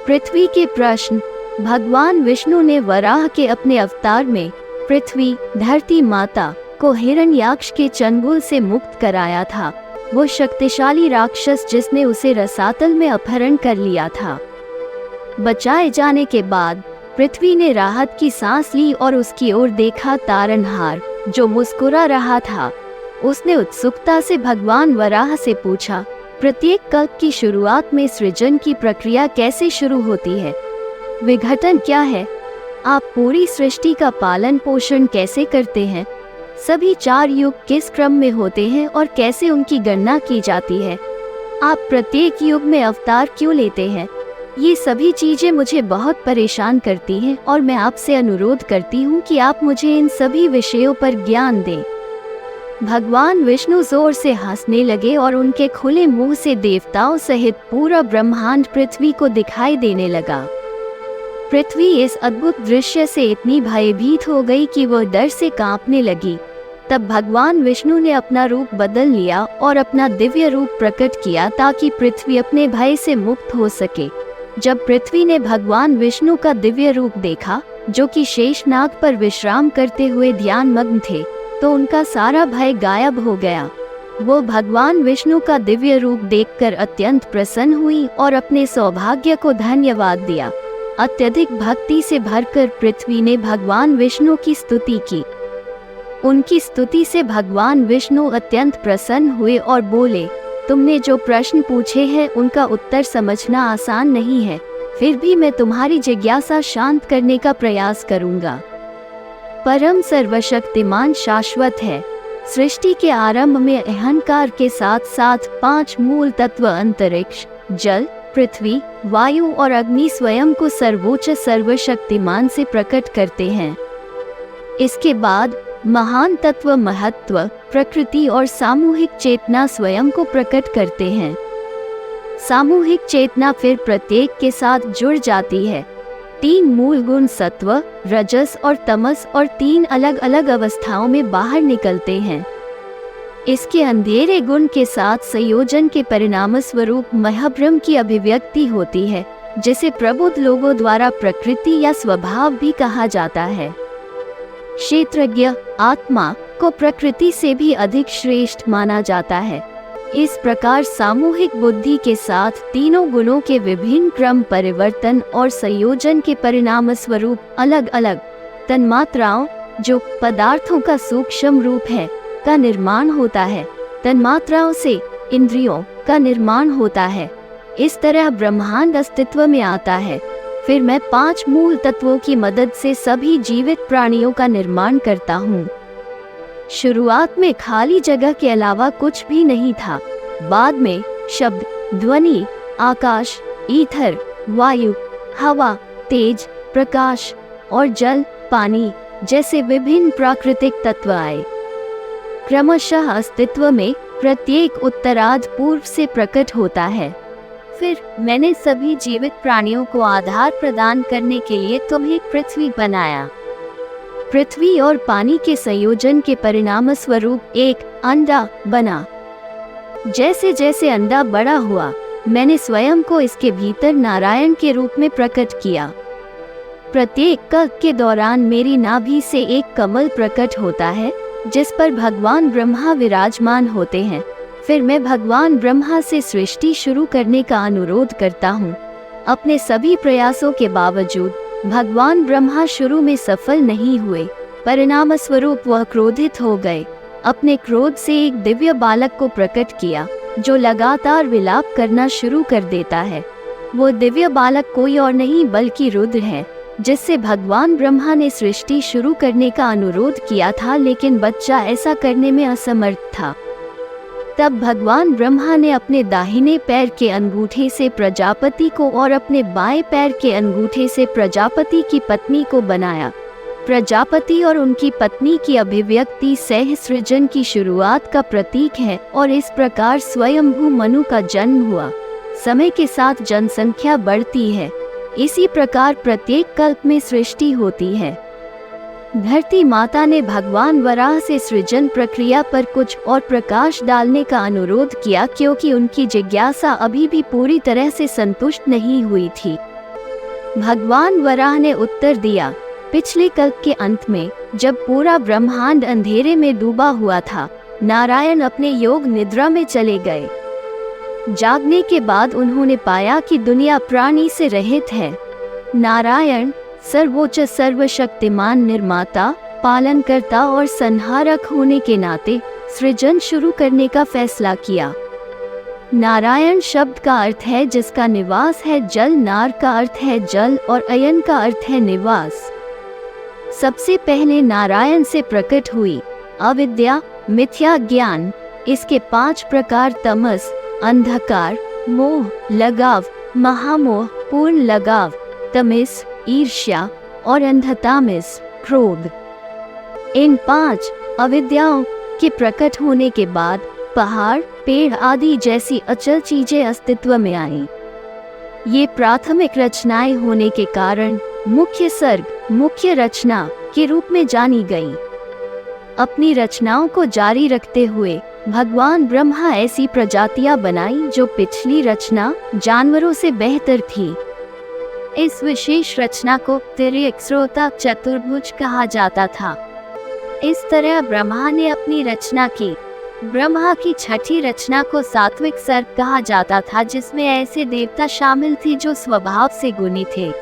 पृथ्वी के प्रश्न। भगवान विष्णु ने वराह के अपने अवतार में पृथ्वी, धरती माता को हिरण्याक्ष के चंगुल से मुक्त कराया था। वो शक्तिशाली राक्षस जिसने उसे रसातल में अपहरण कर लिया था। बचाए जाने के बाद पृथ्वी ने राहत की सांस ली और उसकी ओर देखा तारनहार, जो मुस्कुरा रहा था। उसने उत्सुकता से भगवान वराह से पूछा, प्रत्येक कल्प की शुरुआत में सृजन की प्रक्रिया कैसे शुरू होती है? विघटन क्या है? आप पूरी सृष्टि का पालन पोषण कैसे करते हैं? सभी 4 युग किस क्रम में होते हैं और कैसे उनकी गणना की जाती है? आप प्रत्येक युग में अवतार क्यों लेते हैं? ये सभी चीजें मुझे बहुत परेशान करती हैं और मैं आपसे अनुरोध करती हूँ कि आप मुझे इन सभी विषयों पर ज्ञान दें। भगवान विष्णु जोर से हंसने लगे और उनके खुले मुंह से देवताओं सहित पूरा ब्रह्मांड पृथ्वी को दिखाई देने लगा। पृथ्वी इस अद्भुत दृश्य से इतनी भयभीत हो गई कि वह डर से कांपने लगी। तब भगवान विष्णु ने अपना रूप बदल लिया और अपना दिव्य रूप प्रकट किया ताकि पृथ्वी अपने भय से मुक्त हो सके। जब पृथ्वी ने भगवान विष्णु का दिव्य रूप देखा, जो कि शेषनाग पर विश्राम करते हुए ध्यानमग्न थे, तो उनका सारा भय गायब हो गया। वो भगवान विष्णु का दिव्य रूप देखकर अत्यंत प्रसन्न हुई और अपने सौभाग्य को धन्यवाद दिया। अत्यधिक भक्ति से भरकर पृथ्वी ने भगवान विष्णु की स्तुति की। उनकी स्तुति से भगवान विष्णु अत्यंत प्रसन्न हुए और बोले, तुमने जो प्रश्न पूछे हैं उनका उत्तर समझना आसान नहीं है, फिर भी मैं तुम्हारी जिज्ञासा शांत करने का प्रयास करूंगा। परम सर्वशक्तिमान शाश्वत है। सृष्टि के आरंभ में अहंकार के साथ साथ 5 मूल तत्व अंतरिक्ष, जल, पृथ्वी, वायु और अग्नि स्वयं को सर्वोच्च सर्वशक्तिमान से प्रकट करते हैं। इसके बाद महान तत्व महत्व, प्रकृति और सामूहिक चेतना स्वयं को प्रकट करते हैं। सामूहिक चेतना फिर प्रत्येक के साथ जुड़ जाती है। 3 मूल गुण सत्व, रजस और तमस और 3 अलग अलग अवस्थाओं में बाहर निकलते हैं। इसके अंधेरे गुण के साथ संयोजन के परिणाम स्वरूप महाब्रह्म की अभिव्यक्ति होती है, जिसे प्रबुद्ध लोगों द्वारा प्रकृति या स्वभाव भी कहा जाता है। क्षेत्रज्ञ आत्मा को प्रकृति से भी अधिक श्रेष्ठ माना जाता है। इस प्रकार सामूहिक बुद्धि के साथ तीनों गुणों के विभिन्न क्रम, परिवर्तन और संयोजन के परिणाम स्वरूप अलग अलग तन्मात्राओं, जो पदार्थों का सूक्ष्म रूप है, का निर्माण होता है। तन्मात्राओं से इंद्रियों का निर्माण होता है। इस तरह ब्रह्मांड अस्तित्व में आता है। फिर मैं 5 मूल तत्वों की मदद से सभी जीवित प्राणियों का निर्माण करता हूँ। शुरुआत में खाली जगह के अलावा कुछ भी नहीं था। बाद में शब्द, ध्वनि, आकाश, ईथर, वायु, हवा, तेज, प्रकाश और जल, पानी जैसे विभिन्न प्राकृतिक तत्व आए। क्रमशः अस्तित्व में प्रत्येक उत्तरार्ध पूर्व से प्रकट होता है। फिर मैंने सभी जीवित प्राणियों को आधार प्रदान करने के लिए तुम्हें पृथ्वी बनाया। पृथ्वी और पानी के संयोजन के परिणाम स्वरूप एक अंडा बना। जैसे जैसे अंडा बड़ा हुआ, मैंने स्वयं को इसके भीतर नारायण के रूप में प्रकट किया। प्रत्येक कल्प के दौरान मेरी नाभि से एक कमल प्रकट होता है, जिस पर भगवान ब्रह्मा विराजमान होते हैं। फिर मैं भगवान ब्रह्मा से सृष्टि शुरू करने का अनुरोध करता हूँ। अपने सभी प्रयासों के बावजूद भगवान ब्रह्मा शुरू में सफल नहीं हुए। परिणाम स्वरूप वह क्रोधित हो गए। अपने क्रोध से एक दिव्य बालक को प्रकट किया, जो लगातार विलाप करना शुरू कर देता है। वो दिव्य बालक कोई और नहीं बल्कि रुद्र है, जिससे भगवान ब्रह्मा ने सृष्टि शुरू करने का अनुरोध किया था, लेकिन बच्चा ऐसा करने में असमर्थ था। तब भगवान ब्रह्मा ने अपने दाहिने पैर के अंगूठे से प्रजापति को और अपने बाएं पैर के अंगूठे से प्रजापति की पत्नी को बनाया। प्रजापति और उनकी पत्नी की अभिव्यक्ति सहस्रजन की शुरुआत का प्रतीक है और इस प्रकार स्वयंभू मनु का जन्म हुआ। समय के साथ जनसंख्या बढ़ती है। इसी प्रकार प्रत्येक कल्प में सृष्टि होती है। धरती माता ने भगवान वराह से सृजन प्रक्रिया पर कुछ और प्रकाश डालने का अनुरोध किया, क्योंकि उनकी जिज्ञासा अभी भी पूरी तरह से संतुष्ट नहीं हुई थी। भगवान वराह ने उत्तर दिया, पिछले कल्प के अंत में जब पूरा ब्रह्मांड अंधेरे में डूबा हुआ था, नारायण अपने योग निद्रा में चले गए। जागने के बाद उन्होंने पाया कि दुनिया प्राणी से रहित है। नारायण सर्वोच्च सर्वशक्तिमान निर्माता, पालनकर्ता और संहारक होने के नाते सृजन शुरू करने का फैसला किया। नारायण शब्द का अर्थ है जिसका निवास है जल, नार का अर्थ है जल और अयन का अर्थ है निवास। सबसे पहले नारायण से प्रकट हुई अविद्या, मिथ्या ज्ञान। इसके 5 प्रकार तमस, अंधकार, मोह, लगाव, महामोह, पूर्ण लगाव, तमिस, ईर्ष्या और अंधतामिस, क्रोध। इन 5 अविद्याओं के प्रकट होने के बाद पहाड़, पेड़ आदि जैसी अचल चीजें अस्तित्व में आईं। ये प्राथमिक रचनाएं होने के कारण मुख्य सर्ग, मुख्य रचना के रूप में जानी गईं। अपनी रचनाओं को जारी रखते हुए भगवान ब्रह्मा ऐसी प्रजातियां बनाई जो पिछली रचना जानवरों से बेहतर थी। इस विशेष रचना को तिर्यक, श्रोता, चतुर्भुज कहा जाता था। इस तरह ब्रह्मा ने अपनी रचना की। ब्रह्मा की छठी रचना को सात्विक सर्ग कहा जाता था, जिसमें ऐसे देवता शामिल थे जो स्वभाव से गुणी थे।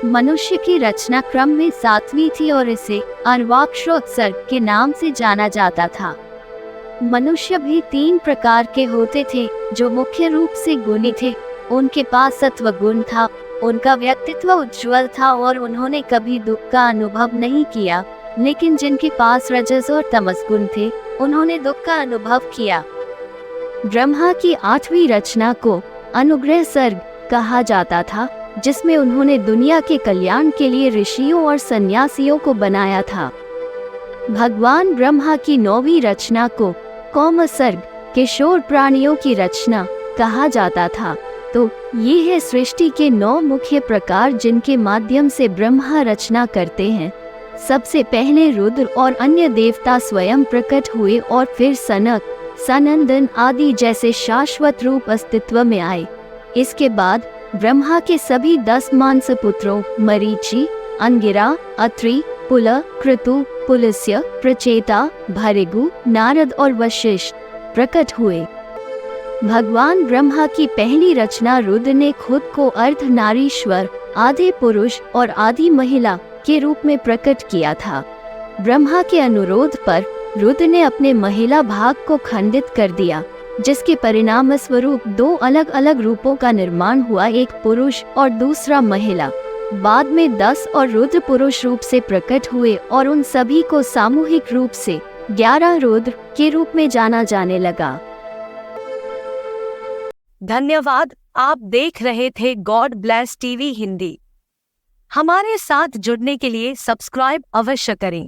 मनुष्य की रचना क्रम में 7वीं थी और इसे अर्वाक्षोत सर्ग के नाम से जाना जाता था। मनुष्य भी 3 प्रकार के होते थे जो मुख्य रूप से गुणी थे। उनके पास सत्व गुण था, उनका व्यक्तित्व उज्ज्वल था और उन्होंने कभी दुख का अनुभव नहीं किया। लेकिन जिनके पास रजस और तमस गुण थे, उन्होंने दुख का अनुभव किया। ब्रह्मा की 8वीं रचना को अनुग्रह सर्ग कहा जाता था, जिसमें उन्होंने दुनिया के कल्याण के लिए ऋषियों और सन्यासियों को बनाया था। भगवान ब्रह्मा की 9वीं रचना को कौम सर्ग, किशोर प्राणियों की रचना कहा जाता था। तो ये है सृष्टि के 9 मुख्य प्रकार जिनके माध्यम से ब्रह्मा रचना करते हैं। सबसे पहले रुद्र और अन्य देवता स्वयं प्रकट हुए और फिर सनक, सनंदन आदि जैसे शाश्वत रूप अस्तित्व में आए। इसके बाद ब्रह्मा के सभी 10 मानस पुत्रों मरीचि, अंगिरा, अत्रि, पुल, क्रतु, पुलस्त्य, प्रचेता, भृगु, नारद और वशिष्ठ प्रकट हुए। भगवान ब्रह्मा की पहली रचना रुद्र ने खुद को अर्धनारीश्वर, आधे पुरुष और आधी महिला के रूप में प्रकट किया था। ब्रह्मा के अनुरोध पर रुद्र ने अपने महिला भाग को खंडित कर दिया, जिसके परिणाम स्वरूप 2 अलग अलग रूपों का निर्माण हुआ, एक पुरुष और दूसरा महिला। बाद में 10 और रुद्र पुरुष रूप से प्रकट हुए और उन सभी को सामूहिक रूप से 11 रुद्र के रूप में जाना जाने लगा। धन्यवाद। आप देख रहे थे गॉड ब्लेस टीवी हिंदी। हमारे साथ जुड़ने के लिए सब्सक्राइब अवश्य करें।